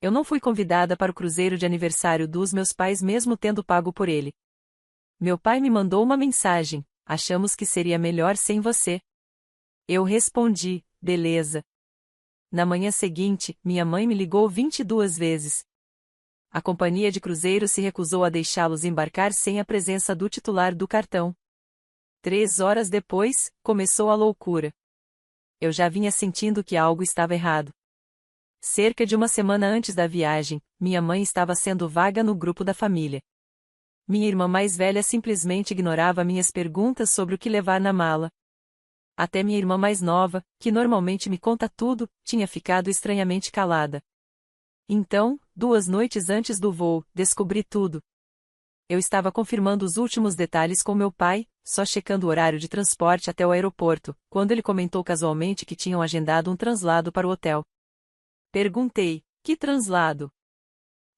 Eu não fui convidada para o cruzeiro de aniversário dos meus pais mesmo tendo pago por ele. Meu pai me mandou uma mensagem: achamos que seria melhor sem você. Eu respondi: beleza. Na manhã seguinte, minha mãe me ligou 22 vezes. A companhia de cruzeiro se recusou a deixá-los embarcar sem a presença do titular do cartão. 3 horas depois, começou a loucura. Eu já vinha sentindo que algo estava errado. Cerca de uma semana antes da viagem, minha mãe estava sendo vaga no grupo da família. Minha irmã mais velha simplesmente ignorava minhas perguntas sobre o que levar na mala. Até minha irmã mais nova, que normalmente me conta tudo, tinha ficado estranhamente calada. Então, 2 noites antes do voo, descobri tudo. Eu estava confirmando os últimos detalhes com meu pai, só checando o horário de transporte até o aeroporto, quando ele comentou casualmente que tinham agendado um translado para o hotel. Perguntei: que translado?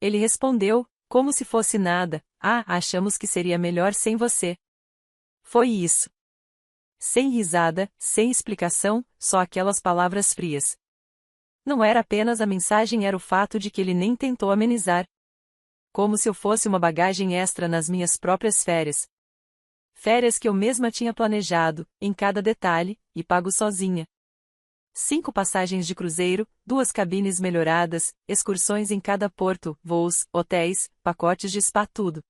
Ele respondeu, como se fosse nada: achamos que seria melhor sem você. Foi isso. Sem risada, sem explicação, só aquelas palavras frias. Não era apenas a mensagem, era o fato de que ele nem tentou amenizar. Como se eu fosse uma bagagem extra nas minhas próprias férias. Férias que eu mesma tinha planejado, em cada detalhe, e pago sozinha. 5 passagens de cruzeiro, 2 cabines melhoradas, excursões em cada porto, voos, hotéis, pacotes de spa, tudo.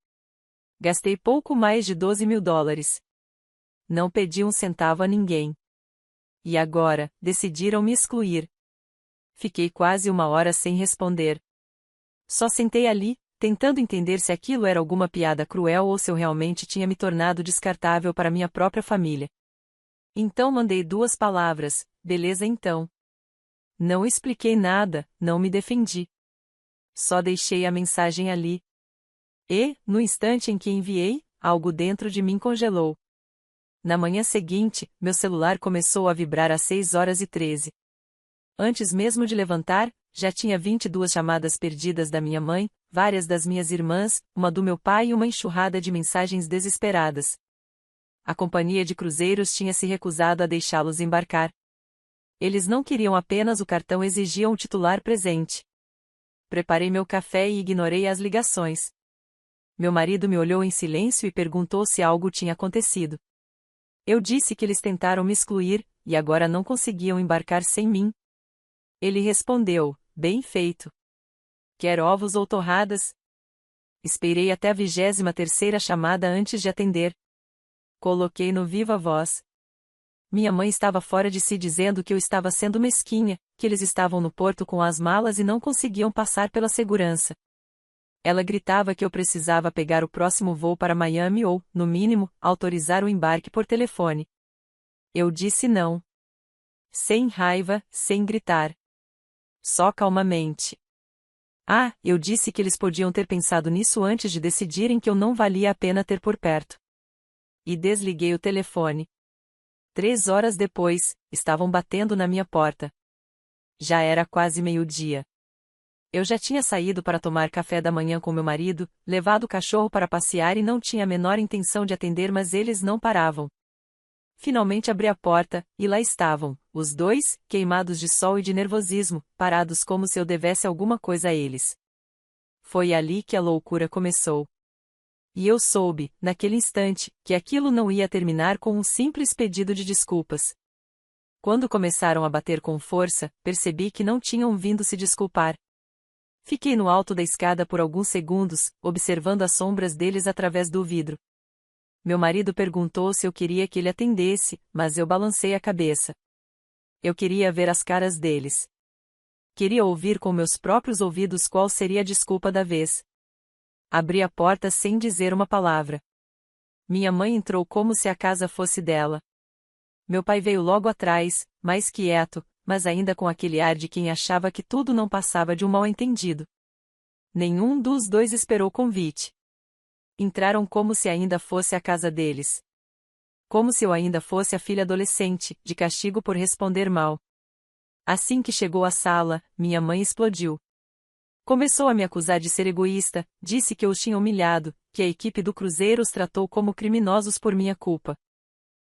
Gastei pouco mais de $12.000. Não pedi um centavo a ninguém. E agora, decidiram me excluir. Fiquei quase 1 hora sem responder. Só sentei ali, tentando entender se aquilo era alguma piada cruel ou se eu realmente tinha me tornado descartável para minha própria família. Então mandei 2 palavras: beleza então. Não expliquei nada, não me defendi. Só deixei a mensagem ali. E, no instante em que enviei, algo dentro de mim congelou. Na manhã seguinte, meu celular começou a vibrar às 6h13. Antes mesmo de levantar, já tinha 22 chamadas perdidas da minha mãe, várias das minhas irmãs, uma do meu pai e uma enxurrada de mensagens desesperadas. A companhia de cruzeiros tinha se recusado a deixá-los embarcar. Eles não queriam apenas o cartão, exigiam o titular presente. Preparei meu café e ignorei as ligações. Meu marido me olhou em silêncio e perguntou se algo tinha acontecido. Eu disse que eles tentaram me excluir, e agora não conseguiam embarcar sem mim. Ele respondeu: bem feito. Quer ovos ou torradas? Esperei até a 23ª chamada antes de atender. Coloquei no viva voz. Minha mãe estava fora de si dizendo que eu estava sendo mesquinha, que eles estavam no porto com as malas e não conseguiam passar pela segurança. Ela gritava que eu precisava pegar o próximo voo para Miami ou, no mínimo, autorizar o embarque por telefone. Eu disse não. Sem raiva, sem gritar. Só calmamente. Eu disse que eles podiam ter pensado nisso antes de decidirem que eu não valia a pena ter por perto. E desliguei o telefone. 3 horas depois, estavam batendo na minha porta. Já era quase meio-dia. Eu já tinha saído para tomar café da manhã com meu marido, levado o cachorro para passear e não tinha a menor intenção de atender, mas eles não paravam. Finalmente abri a porta, e lá estavam, os dois, queimados de sol e de nervosismo, parados como se eu devesse alguma coisa a eles. Foi ali que a loucura começou. E eu soube, naquele instante, que aquilo não ia terminar com um simples pedido de desculpas. Quando começaram a bater com força, percebi que não tinham vindo se desculpar. Fiquei no alto da escada por alguns segundos, observando as sombras deles através do vidro. Meu marido perguntou se eu queria que ele atendesse, mas eu balancei a cabeça. Eu queria ver as caras deles. Queria ouvir com meus próprios ouvidos qual seria a desculpa da vez. Abri a porta sem dizer uma palavra. Minha mãe entrou como se a casa fosse dela. Meu pai veio logo atrás, mais quieto, mas ainda com aquele ar de quem achava que tudo não passava de um mal-entendido. Nenhum dos dois esperou convite. Entraram como se ainda fosse a casa deles. Como se eu ainda fosse a filha adolescente, de castigo por responder mal. Assim que chegou à sala, minha mãe explodiu. Começou a me acusar de ser egoísta, disse que eu os tinha humilhado, que a equipe do cruzeiro os tratou como criminosos por minha culpa.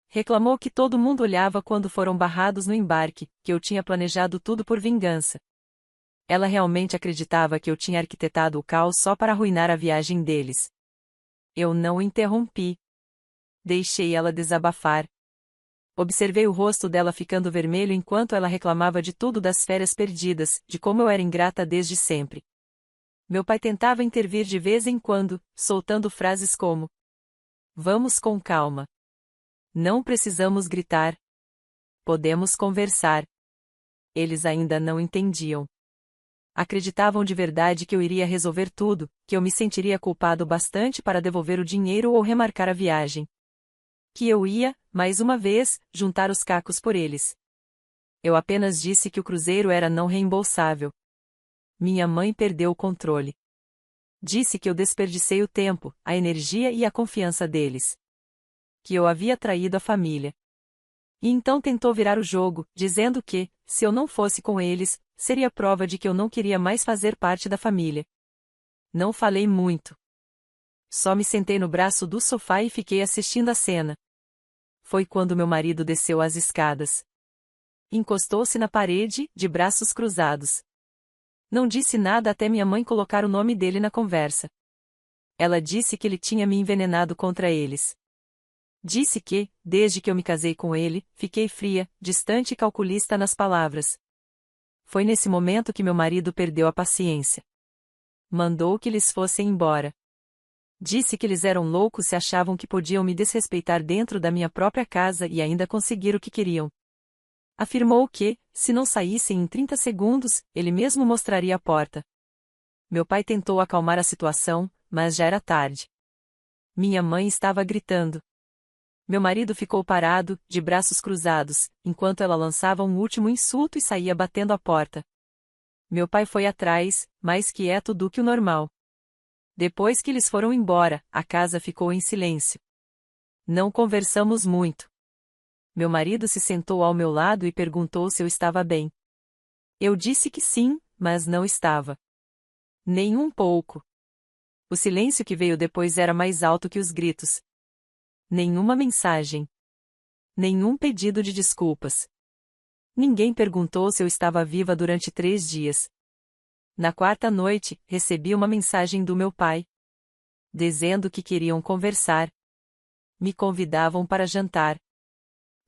Reclamou que todo mundo olhava quando foram barrados no embarque, que eu tinha planejado tudo por vingança. Ela realmente acreditava que eu tinha arquitetado o caos só para arruinar a viagem deles. Eu não interrompi. Deixei ela desabafar. Observei o rosto dela ficando vermelho enquanto ela reclamava de tudo, das férias perdidas, de como eu era ingrata desde sempre. Meu pai tentava intervir de vez em quando, soltando frases como: "Vamos com calma. Não precisamos gritar. Podemos conversar." Eles ainda não entendiam. Acreditavam de verdade que eu iria resolver tudo, que eu me sentiria culpado bastante para devolver o dinheiro ou remarcar a viagem. Que eu ia, mais uma vez, juntar os cacos por eles. Eu apenas disse que o cruzeiro era não reembolsável. Minha mãe perdeu o controle. Disse que eu desperdicei o tempo, a energia e a confiança deles. Que eu havia traído a família. E então tentou virar o jogo, dizendo que, se eu não fosse com eles, seria prova de que eu não queria mais fazer parte da família. Não falei muito. Só me sentei no braço do sofá e fiquei assistindo a cena. Foi quando meu marido desceu as escadas. Encostou-se na parede, de braços cruzados. Não disse nada até minha mãe colocar o nome dele na conversa. Ela disse que ele tinha me envenenado contra eles. Disse que, desde que eu me casei com ele, fiquei fria, distante e calculista nas palavras. Foi nesse momento que meu marido perdeu a paciência. Mandou que eles fossem embora. Disse que eles eram loucos se achavam que podiam me desrespeitar dentro da minha própria casa e ainda conseguir o que queriam. Afirmou que, se não saíssem em 30 segundos, ele mesmo mostraria a porta. Meu pai tentou acalmar a situação, mas já era tarde. Minha mãe estava gritando. Meu marido ficou parado, de braços cruzados, enquanto ela lançava um último insulto e saía batendo a porta. Meu pai foi atrás, mais quieto do que o normal. Depois que eles foram embora, a casa ficou em silêncio. Não conversamos muito. Meu marido se sentou ao meu lado e perguntou se eu estava bem. Eu disse que sim, mas não estava. Nem um pouco. O silêncio que veio depois era mais alto que os gritos. Nenhuma mensagem. Nenhum pedido de desculpas. Ninguém perguntou se eu estava viva durante 3 dias. Na quarta noite, recebi uma mensagem do meu pai. Dizendo que queriam conversar. Me convidavam para jantar.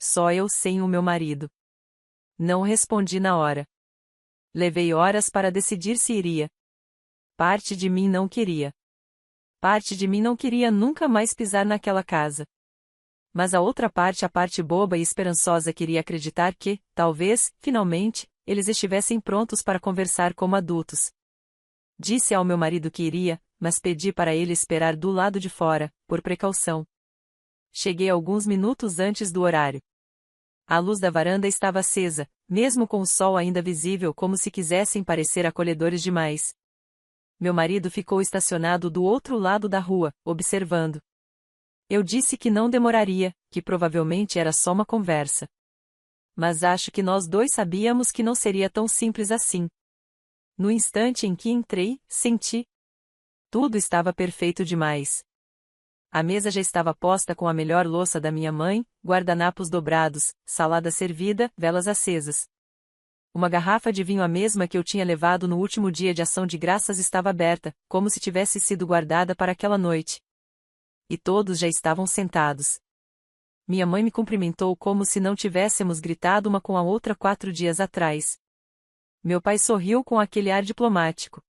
Só eu sem o meu marido. Não respondi na hora. Levei horas para decidir se iria. Parte de mim não queria. Parte de mim não queria nunca mais pisar naquela casa. Mas a outra parte, a parte boba e esperançosa, queria acreditar que, talvez, finalmente, eles estivessem prontos para conversar como adultos. Disse ao meu marido que iria, mas pedi para ele esperar do lado de fora, por precaução. Cheguei alguns minutos antes do horário. A luz da varanda estava acesa, mesmo com o sol ainda visível, como se quisessem parecer acolhedores demais. Meu marido ficou estacionado do outro lado da rua, observando. Eu disse que não demoraria, que provavelmente era só uma conversa. Mas acho que nós dois sabíamos que não seria tão simples assim. No instante em que entrei, senti. Tudo estava perfeito demais. A mesa já estava posta com a melhor louça da minha mãe, guardanapos dobrados, salada servida, velas acesas. Uma garrafa de vinho, a mesma que eu tinha levado no último dia de ação de graças, estava aberta, como se tivesse sido guardada para aquela noite. E todos já estavam sentados. Minha mãe me cumprimentou como se não tivéssemos gritado uma com a outra 4 dias atrás. Meu pai sorriu com aquele ar diplomático.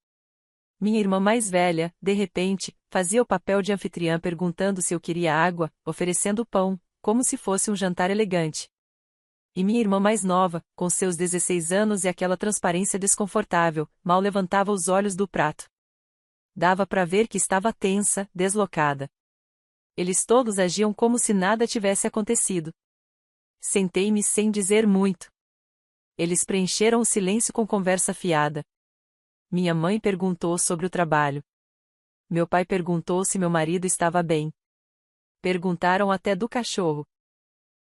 Minha irmã mais velha, de repente, fazia o papel de anfitriã perguntando se eu queria água, oferecendo pão, como se fosse um jantar elegante. E minha irmã mais nova, com seus 16 anos e aquela transparência desconfortável, mal levantava os olhos do prato. Dava para ver que estava tensa, deslocada. Eles todos agiam como se nada tivesse acontecido. Sentei-me sem dizer muito. Eles preencheram o silêncio com conversa fiada. Minha mãe perguntou sobre o trabalho. Meu pai perguntou se meu marido estava bem. Perguntaram até do cachorro.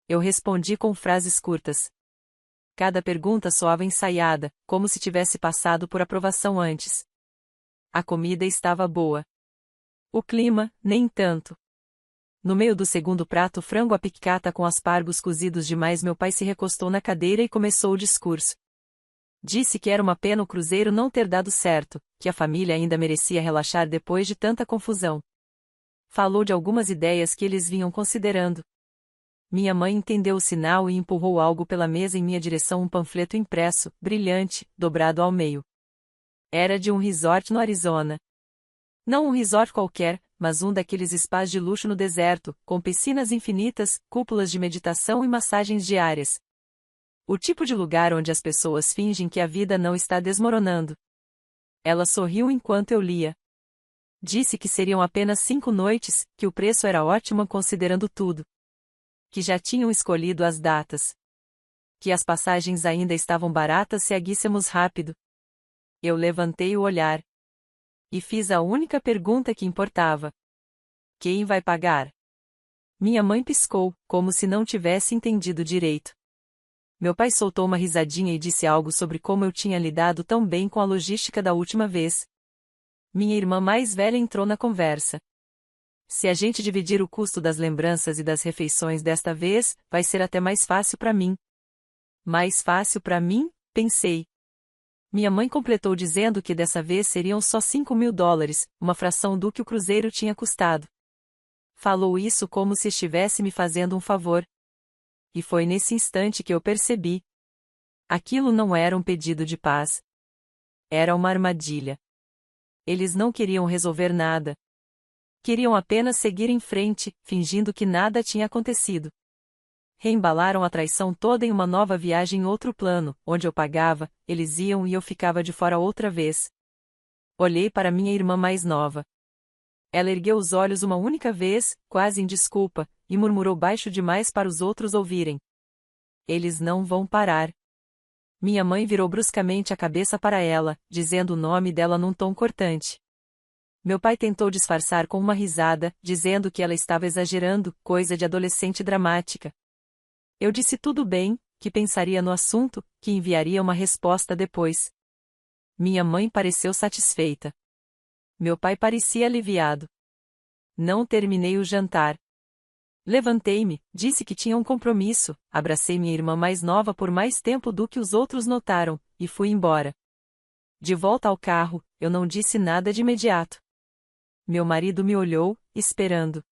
Eu respondi com frases curtas. Cada pergunta soava ensaiada, como se tivesse passado por aprovação antes. A comida estava boa. O clima, nem tanto. No meio do segundo prato, frango à piccata com aspargos cozidos demais, meu pai se recostou na cadeira e começou o discurso. Disse que era uma pena o cruzeiro não ter dado certo, que a família ainda merecia relaxar depois de tanta confusão. Falou de algumas ideias que eles vinham considerando. Minha mãe entendeu o sinal e empurrou algo pela mesa em minha direção, um panfleto impresso, brilhante, dobrado ao meio. Era de um resort no Arizona. Não um resort qualquer, mas um daqueles spas de luxo no deserto, com piscinas infinitas, cúpulas de meditação e massagens diárias. O tipo de lugar onde as pessoas fingem que a vida não está desmoronando. Ela sorriu enquanto eu lia. Disse que seriam apenas 5 noites, que o preço era ótimo considerando tudo. Que já tinham escolhido as datas. Que as passagens ainda estavam baratas se aguíssemos rápido. Eu levantei o olhar. E fiz a única pergunta que importava. Quem vai pagar? Minha mãe piscou, como se não tivesse entendido direito. Meu pai soltou uma risadinha e disse algo sobre como eu tinha lidado tão bem com a logística da última vez. Minha irmã mais velha entrou na conversa. Se a gente dividir o custo das lembranças e das refeições desta vez, vai ser até mais fácil para mim. Mais fácil para mim? Pensei. Minha mãe completou dizendo que dessa vez seriam só $5.000, uma fração do que o cruzeiro tinha custado. Falou isso como se estivesse me fazendo um favor. E foi nesse instante que eu percebi. Aquilo não era um pedido de paz. Era uma armadilha. Eles não queriam resolver nada. Queriam apenas seguir em frente, fingindo que nada tinha acontecido. Reembalaram a traição toda em uma nova viagem em outro plano, onde eu pagava, eles iam e eu ficava de fora outra vez. Olhei para minha irmã mais nova. Ela ergueu os olhos uma única vez, quase em desculpa, e murmurou baixo demais para os outros ouvirem. Eles não vão parar. Minha mãe virou bruscamente a cabeça para ela, dizendo o nome dela num tom cortante. Meu pai tentou disfarçar com uma risada, dizendo que ela estava exagerando, coisa de adolescente dramática. Eu disse tudo bem, que pensaria no assunto, que enviaria uma resposta depois. Minha mãe pareceu satisfeita. Meu pai parecia aliviado. Não terminei o jantar. Levantei-me, disse que tinha um compromisso, abracei minha irmã mais nova por mais tempo do que os outros notaram, e fui embora. De volta ao carro, eu não disse nada de imediato. Meu marido me olhou, esperando.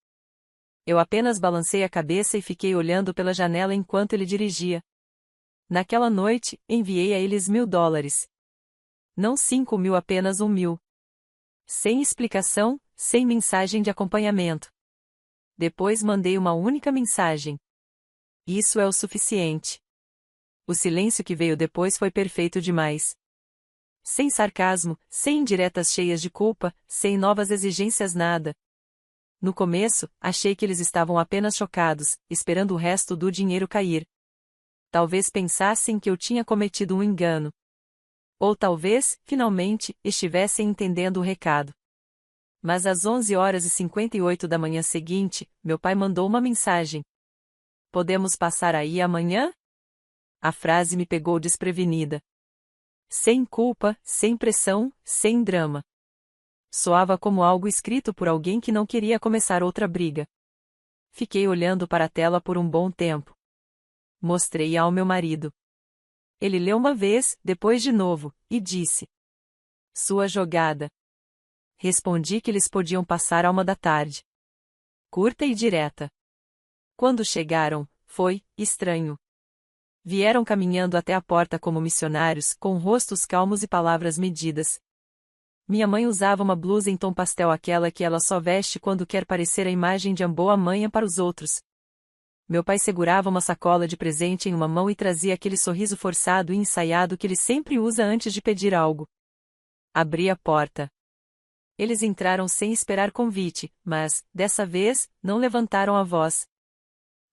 Eu apenas balancei a cabeça e fiquei olhando pela janela enquanto ele dirigia. Naquela noite, enviei a eles $1.000. Não 5.000, apenas 1.000. Sem explicação, sem mensagem de acompanhamento. Depois mandei uma única mensagem. Isso é o suficiente. O silêncio que veio depois foi perfeito demais. Sem sarcasmo, sem indiretas cheias de culpa, sem novas exigências, nada. No começo, achei que eles estavam apenas chocados, esperando o resto do dinheiro cair. Talvez pensassem que eu tinha cometido um engano. Ou talvez, finalmente, estivessem entendendo o recado. Mas às 11h58 da manhã seguinte, meu pai mandou uma mensagem. Podemos passar aí amanhã? A frase me pegou desprevenida. Sem culpa, sem pressão, sem drama. Soava como algo escrito por alguém que não queria começar outra briga. Fiquei olhando para a tela por um bom tempo. Mostrei ao meu marido. Ele leu uma vez, depois de novo, e disse: Sua jogada. Respondi que eles podiam passar à 1 da tarde. Curta e direta. Quando chegaram, foi estranho. Vieram caminhando até a porta como missionários, com rostos calmos e palavras medidas. Minha mãe usava uma blusa em tom pastel, aquela que ela só veste quando quer parecer a imagem de boa mãe para os outros. Meu pai segurava uma sacola de presente em uma mão e trazia aquele sorriso forçado e ensaiado que ele sempre usa antes de pedir algo. Abri a porta. Eles entraram sem esperar convite, mas, dessa vez, não levantaram a voz.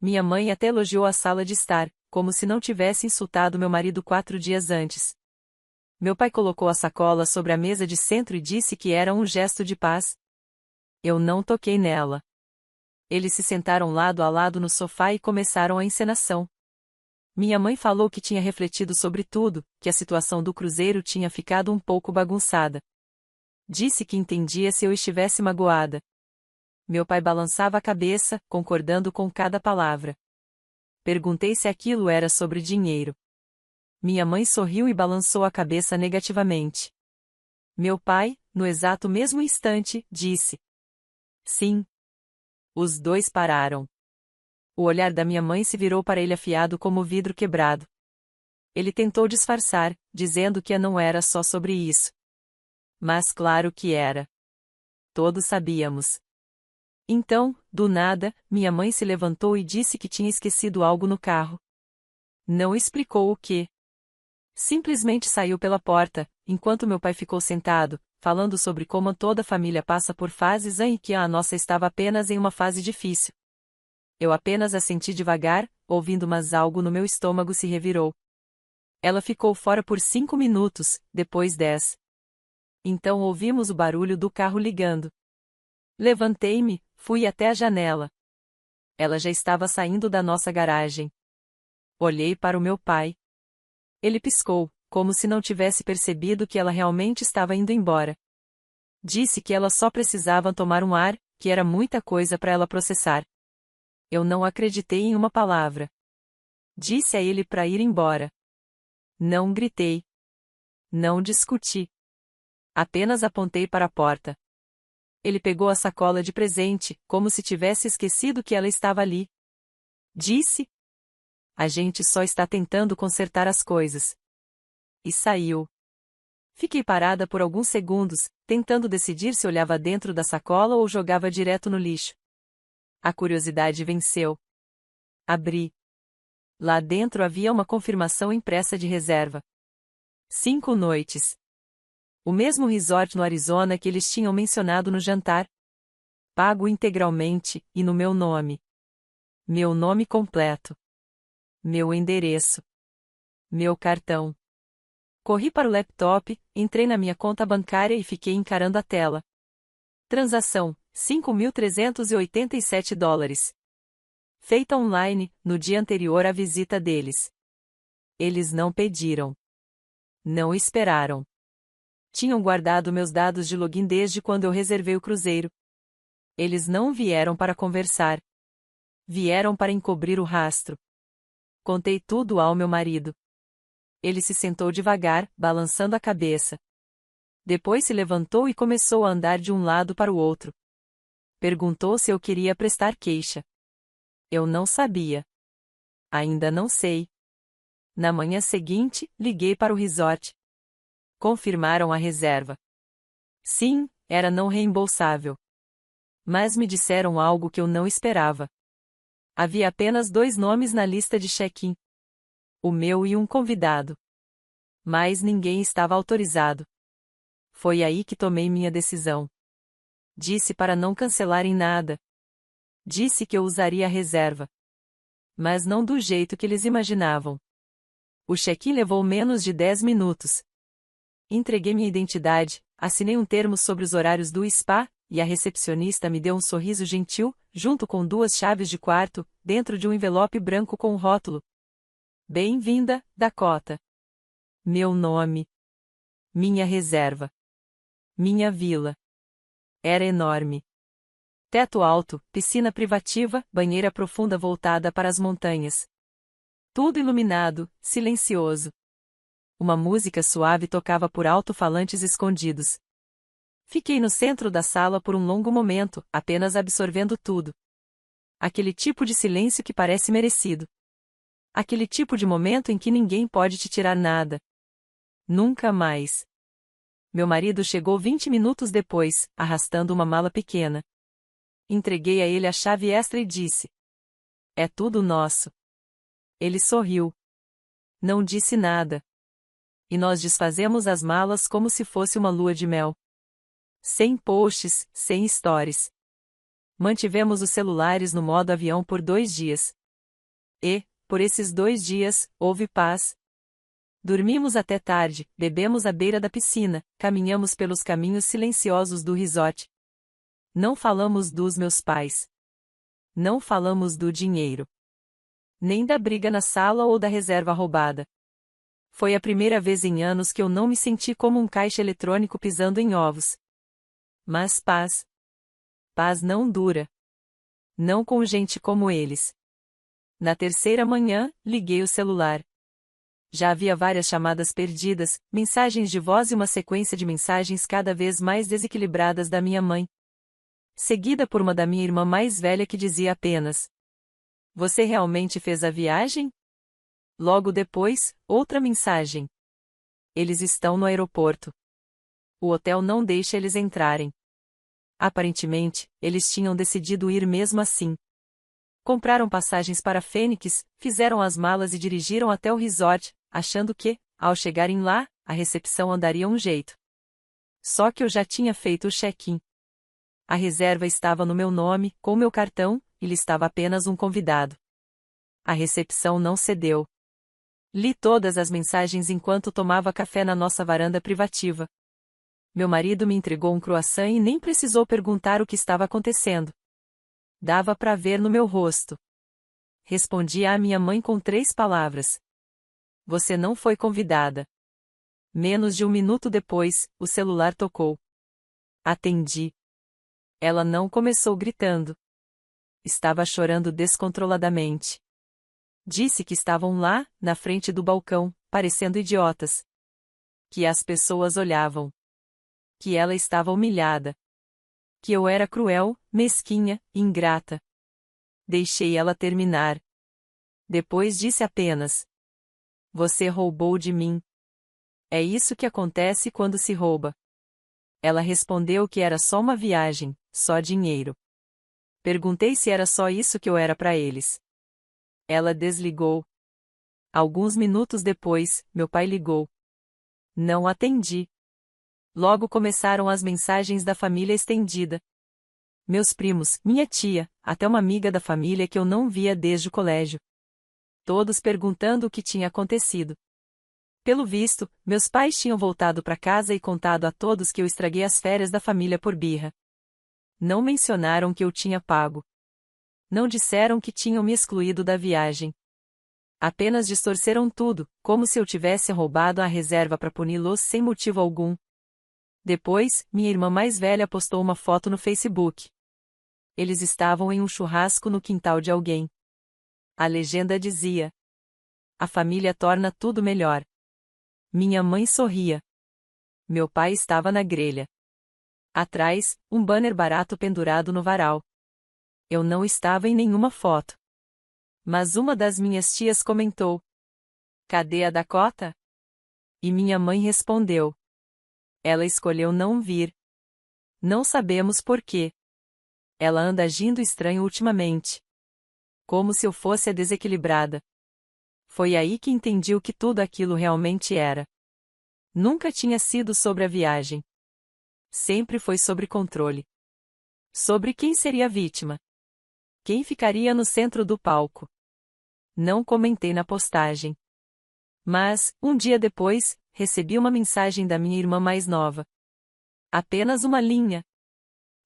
Minha mãe até elogiou a sala de estar, como se não tivesse insultado meu marido 4 dias antes. Meu pai colocou a sacola sobre a mesa de centro e disse que era um gesto de paz. Eu não toquei nela. Eles se sentaram lado a lado no sofá e começaram a encenação. Minha mãe falou que tinha refletido sobre tudo, que a situação do cruzeiro tinha ficado um pouco bagunçada. Disse que entendia se eu estivesse magoada. Meu pai balançava a cabeça, concordando com cada palavra. Perguntei se aquilo era sobre dinheiro. Minha mãe sorriu e balançou a cabeça negativamente. Meu pai, no exato mesmo instante, disse: sim. Os dois pararam. O olhar da minha mãe se virou para ele afiado como vidro quebrado. Ele tentou disfarçar, dizendo que não era só sobre isso. Mas claro que era. Todos sabíamos. Então, do nada, minha mãe se levantou e disse que tinha esquecido algo no carro. Não explicou o que. Simplesmente saiu pela porta, enquanto meu pai ficou sentado, falando sobre como toda família passa por fases em que a nossa estava apenas em uma fase difícil. Eu apenas assenti devagar, ouvindo, mas algo no meu estômago se revirou. Ela ficou fora por 5 minutos, depois 10. Então ouvimos o barulho do carro ligando. Levantei-me, fui até a janela. Ela já estava saindo da nossa garagem. Olhei para o meu pai. Ele piscou, como se não tivesse percebido que ela realmente estava indo embora. Disse que ela só precisava tomar um ar, que era muita coisa para ela processar. Eu não acreditei em uma palavra. Disse a ele para ir embora. Não gritei. Não discuti. Apenas apontei para a porta. Ele pegou a sacola de presente, como se tivesse esquecido que ela estava ali. Disse: a gente só está tentando consertar as coisas. E saiu. Fiquei parada por alguns segundos, tentando decidir se olhava dentro da sacola ou jogava direto no lixo. A curiosidade venceu. Abri. Lá dentro havia uma confirmação impressa de reserva. 5 noites. O mesmo resort no Arizona que eles tinham mencionado no jantar. Pago integralmente, e no meu nome. Meu nome completo. Meu endereço. Meu cartão. Corri para o laptop, entrei na minha conta bancária e fiquei encarando a tela. Transação: $5.387. Feita online, no dia anterior à visita deles. Eles não pediram. Não esperaram. Tinham guardado meus dados de login desde quando eu reservei o cruzeiro. Eles não vieram para conversar. Vieram para encobrir o rastro. Contei tudo ao meu marido. Ele se sentou devagar, balançando a cabeça. Depois se levantou e começou a andar de um lado para o outro. Perguntou se eu queria prestar queixa. Eu não sabia. Ainda não sei. Na manhã seguinte, liguei para o resort. Confirmaram a reserva. Sim, era não reembolsável. Mas me disseram algo que eu não esperava. Havia apenas 2 nomes na lista de check-in. O meu e um convidado. Mas ninguém estava autorizado. Foi aí que tomei minha decisão. Disse para não cancelarem nada. Disse que eu usaria a reserva. Mas não do jeito que eles imaginavam. O check-in levou menos de 10 minutos. Entreguei minha identidade, assinei um termo sobre os horários do spa, e a recepcionista me deu um sorriso gentil, junto com 2 chaves de quarto, dentro de um envelope branco com um rótulo. Bem-vinda, Dakota. Meu nome. Minha reserva. Minha vila. Era enorme. Teto alto, piscina privativa, banheira profunda voltada para as montanhas. Tudo iluminado, silencioso. Uma música suave tocava por alto-falantes escondidos. Fiquei no centro da sala por um longo momento, apenas absorvendo tudo. Aquele tipo de silêncio que parece merecido. Aquele tipo de momento em que ninguém pode te tirar nada. Nunca mais. Meu marido chegou 20 minutos depois, arrastando uma mala pequena. Entreguei a ele a chave extra e disse: é tudo nosso. Ele sorriu. Não disse nada. E nós desfazemos as malas como se fosse uma lua de mel. Sem posts, sem stories. Mantivemos os celulares no modo avião por 2 dias. E, por esses 2 dias, houve paz. Dormimos até tarde, bebemos à beira da piscina, caminhamos pelos caminhos silenciosos do resort. Não falamos dos meus pais. Não falamos do dinheiro. Nem da briga na sala ou da reserva roubada. Foi a primeira vez em anos que eu não me senti como um caixa eletrônico pisando em ovos. Mas paz. Paz não dura. Não com gente como eles. Na terceira manhã, liguei o celular. Já havia várias chamadas perdidas, mensagens de voz e uma sequência de mensagens cada vez mais desequilibradas da minha mãe, seguida por uma da minha irmã mais velha que dizia apenas: "Você realmente fez a viagem?" Logo depois, outra mensagem: "Eles estão no aeroporto. O hotel não deixa eles entrarem." Aparentemente, eles tinham decidido ir mesmo assim. Compraram passagens para Fênix, fizeram as malas e dirigiram até o resort, achando que, ao chegarem lá, a recepção andaria um jeito. Só que eu já tinha feito o check-in. A reserva estava no meu nome, com meu cartão, e listava apenas um convidado. A recepção não cedeu. Li todas as mensagens enquanto tomava café na nossa varanda privativa. Meu marido me entregou um croissant e nem precisou perguntar o que estava acontecendo. Dava para ver no meu rosto. Respondi à minha mãe com 3 palavras: "Você não foi convidada." Menos de 1 minuto depois, o celular tocou. Atendi. Ela não começou gritando. Estava chorando descontroladamente. Disse que estavam lá, na frente do balcão, parecendo idiotas. Que as pessoas olhavam. Que ela estava humilhada. Que eu era cruel, mesquinha, ingrata. Deixei ela terminar. Depois disse apenas: "Você roubou de mim." É isso que acontece quando se rouba. Ela respondeu que era só uma viagem, só dinheiro. Perguntei se era só isso que eu era para eles. Ela desligou. Alguns minutos depois, meu pai ligou. Não atendi. Logo começaram as mensagens da família estendida. Meus primos, minha tia, até uma amiga da família que eu não via desde o colégio. Todos perguntando o que tinha acontecido. Pelo visto, meus pais tinham voltado para casa e contado a todos que eu estraguei as férias da família por birra. Não mencionaram que eu tinha pago. Não disseram que tinham me excluído da viagem. Apenas distorceram tudo, como se eu tivesse roubado a reserva para puni-los sem motivo algum. Depois, minha irmã mais velha postou uma foto no Facebook. Eles estavam em um churrasco no quintal de alguém. A legenda dizia: "A família torna tudo melhor." Minha mãe sorria. Meu pai estava na grelha. Atrás, um banner barato pendurado no varal. Eu não estava em nenhuma foto. Mas uma das minhas tias comentou: "Cadê a Dakota?" E minha mãe respondeu: "Ela escolheu não vir. Não sabemos por quê. Ela anda agindo estranho ultimamente. Como se eu fosse a desequilibrada." Foi aí que entendi o que tudo aquilo realmente era. Nunca tinha sido sobre a viagem. Sempre foi sobre controle. Sobre quem seria a vítima. Quem ficaria no centro do palco. Não comentei na postagem. Mas, um dia depois, recebi uma mensagem da minha irmã mais nova. Apenas uma linha.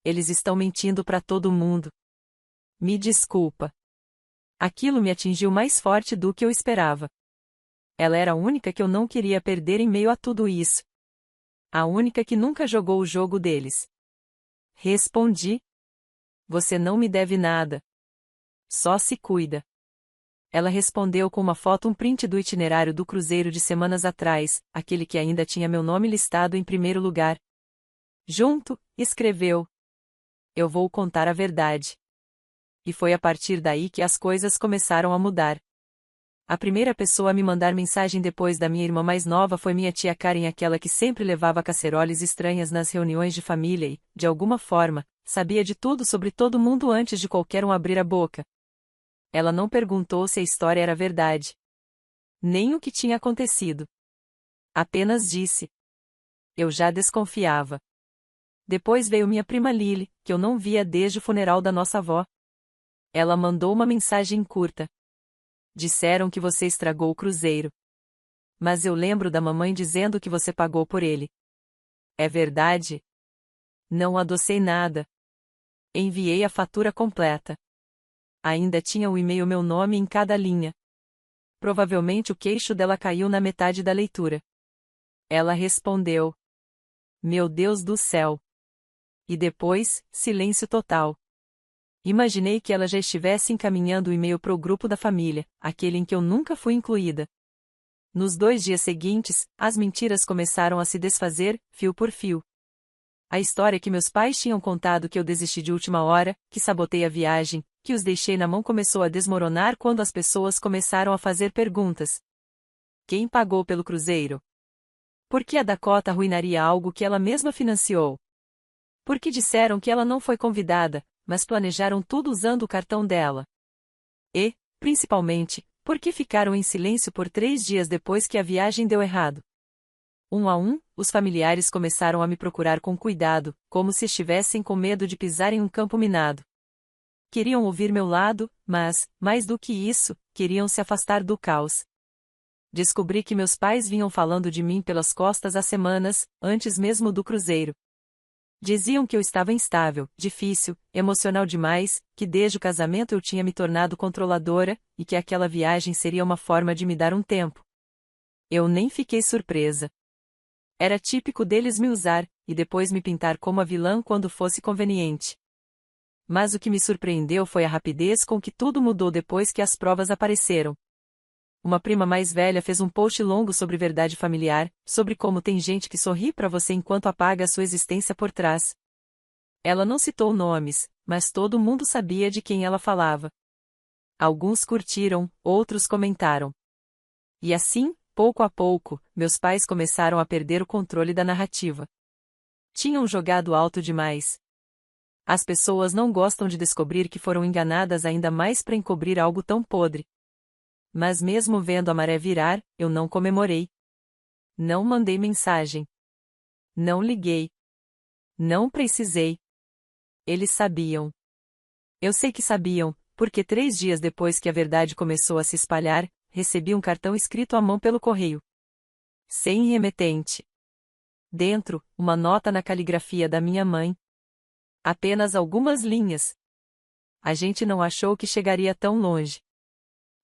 "Eles estão mentindo para todo mundo. Me desculpa." Aquilo me atingiu mais forte do que eu esperava. Ela era a única que eu não queria perder em meio a tudo isso. A única que nunca jogou o jogo deles. Respondi: "Você não me deve nada. Só se cuida." Ela respondeu com uma foto, um print do itinerário do cruzeiro de semanas atrás, aquele que ainda tinha meu nome listado em primeiro lugar. Junto, escreveu: "Eu vou contar a verdade." E foi a partir daí que as coisas começaram a mudar. A primeira pessoa a me mandar mensagem depois da minha irmã mais nova foi minha tia Karen, aquela que sempre levava caceroles estranhas nas reuniões de família e, de alguma forma, sabia de tudo sobre todo mundo antes de qualquer um abrir a boca. Ela não perguntou se a história era verdade. Nem o que tinha acontecido. Apenas disse: "Eu já desconfiava." Depois veio minha prima Lily, que eu não via desde o funeral da nossa avó. Ela mandou uma mensagem curta. "Disseram que você estragou o cruzeiro. Mas eu lembro da mamãe dizendo que você pagou por ele. É verdade?" Não adocei nada. Enviei a fatura completa. Ainda tinha o e-mail meu nome em cada linha. Provavelmente o queixo dela caiu na metade da leitura. Ela respondeu: "Meu Deus do céu." E depois, silêncio total. Imaginei que ela já estivesse encaminhando o e-mail para o grupo da família, aquele em que eu nunca fui incluída. Nos 2 dias seguintes, as mentiras começaram a se desfazer, fio por fio. A história que meus pais tinham contado que eu desisti de última hora, que sabotei a viagem, que os deixei na mão começou a desmoronar quando as pessoas começaram a fazer perguntas. Quem pagou pelo cruzeiro? Por que a Dakota arruinaria algo que ela mesma financiou? Por que disseram que ela não foi convidada, mas planejaram tudo usando o cartão dela? E, principalmente, por que ficaram em silêncio por 3 dias depois que a viagem deu errado? Um a um, os familiares começaram a me procurar com cuidado, como se estivessem com medo de pisar em um campo minado. Queriam ouvir meu lado, mas, mais do que isso, queriam se afastar do caos. Descobri que meus pais vinham falando de mim pelas costas há semanas, antes mesmo do cruzeiro. Diziam que eu estava instável, difícil, emocional demais, que desde o casamento eu tinha me tornado controladora, e que aquela viagem seria uma forma de me dar um tempo. Eu nem fiquei surpresa. Era típico deles me usar, e depois me pintar como a vilã quando fosse conveniente. Mas o que me surpreendeu foi a rapidez com que tudo mudou depois que as provas apareceram. Uma prima mais velha fez um post longo sobre verdade familiar, sobre como tem gente que sorri pra você enquanto apaga a sua existência por trás. Ela não citou nomes, mas todo mundo sabia de quem ela falava. Alguns curtiram, outros comentaram. E assim, pouco a pouco, meus pais começaram a perder o controle da narrativa. Tinham jogado alto demais. As pessoas não gostam de descobrir que foram enganadas ainda mais para encobrir algo tão podre. Mas mesmo vendo a maré virar, eu não comemorei. Não mandei mensagem. Não liguei. Não precisei. Eles sabiam. Eu sei que sabiam, porque 3 dias depois que a verdade começou a se espalhar, recebi um cartão escrito à mão pelo correio. Sem remetente. Dentro, uma nota na caligrafia da minha mãe. Apenas algumas linhas. A gente não achou que chegaria tão longe.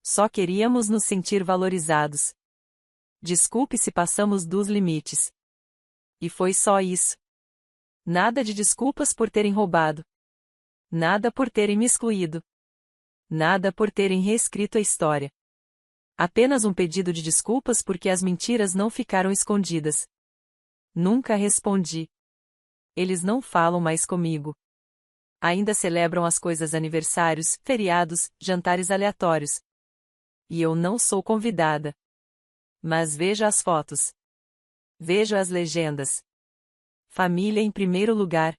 Só queríamos nos sentir valorizados. Desculpe se passamos dos limites. E foi só isso. Nada de desculpas por terem roubado. Nada por terem me excluído. Nada por terem reescrito a história. Apenas um pedido de desculpas porque as mentiras não ficaram escondidas. Nunca respondi. Eles não falam mais comigo. Ainda celebram as coisas aniversários, feriados, jantares aleatórios. E eu não sou convidada. Mas vejo as fotos. Vejo as legendas. Família em primeiro lugar.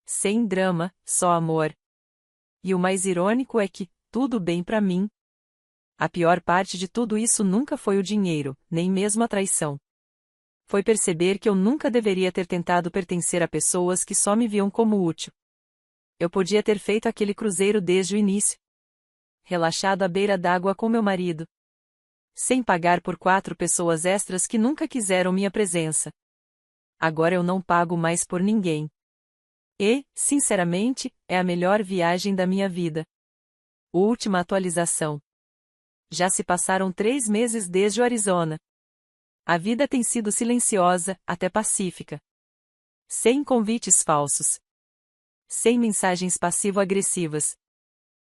Sem drama, só amor. E o mais irônico é que, tudo bem pra mim. A pior parte de tudo isso nunca foi o dinheiro, nem mesmo a traição. Foi perceber que eu nunca deveria ter tentado pertencer a pessoas que só me viam como útil. Eu podia ter feito aquele cruzeiro desde o início. Relaxado à beira d'água com meu marido. Sem pagar por 4 pessoas extras que nunca quiseram minha presença. Agora eu não pago mais por ninguém. E, sinceramente, é a melhor viagem da minha vida. Última atualização. Já se passaram 3 meses desde o Arizona. A vida tem sido silenciosa, até pacífica. Sem convites falsos. Sem mensagens passivo-agressivas.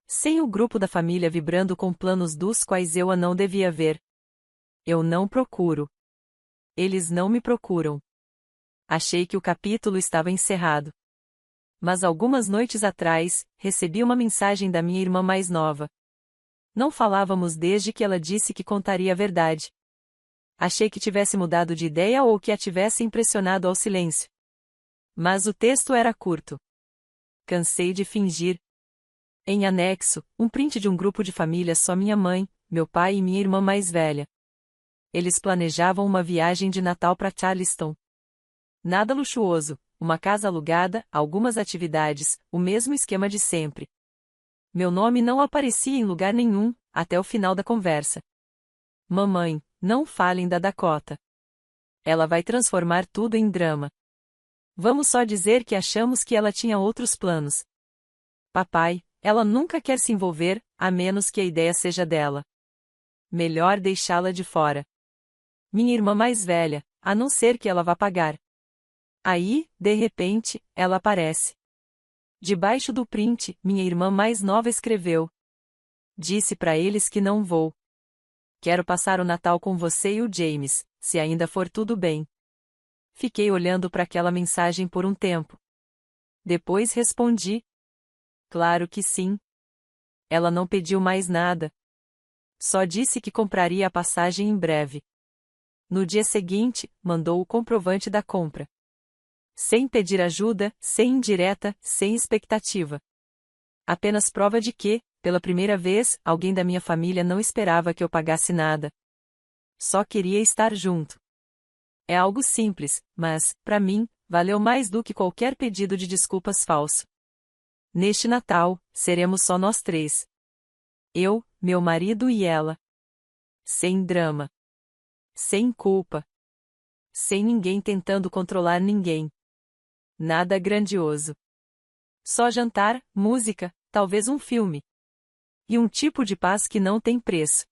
Sem o grupo da família vibrando com planos dos quais eu a não devia ver. Eu não procuro. Eles não me procuram. Achei que o capítulo estava encerrado. Mas algumas noites atrás, recebi uma mensagem da minha irmã mais nova. Não falávamos desde que ela disse que contaria a verdade. Achei que tivesse mudado de ideia ou que a tivesse impressionado ao silêncio. Mas o texto era curto. Cansei de fingir. Em anexo, um print de um grupo de família só minha mãe, meu pai e minha irmã mais velha. Eles planejavam uma viagem de Natal para Charleston. Nada luxuoso, uma casa alugada, algumas atividades, o mesmo esquema de sempre. Meu nome não aparecia em lugar nenhum, até o final da conversa. Mamãe, não falem da Dakota. Ela vai transformar tudo em drama. Vamos só dizer que achamos que ela tinha outros planos. Papai, ela nunca quer se envolver, a menos que a ideia seja dela. Melhor deixá-la de fora. Minha irmã mais velha, a não ser que ela vá pagar. Aí, de repente, ela aparece. Debaixo do print, minha irmã mais nova escreveu. Disse pra eles que não vou. Quero passar o Natal com você e o James, se ainda for tudo bem. Fiquei olhando para aquela mensagem por um tempo. Depois respondi: claro que sim. Ela não pediu mais nada. Só disse que compraria a passagem em breve. No dia seguinte, mandou o comprovante da compra. Sem pedir ajuda, sem indireta, sem expectativa. Apenas prova de que, pela primeira vez, alguém da minha família não esperava que eu pagasse nada. Só queria estar junto. É algo simples, mas, para mim, valeu mais do que qualquer pedido de desculpas falso. Neste Natal, seremos só nós três. Eu, meu marido e ela. Sem drama. Sem culpa. Sem ninguém tentando controlar ninguém. Nada grandioso. Só jantar, música, talvez um filme. E um tipo de paz que não tem preço.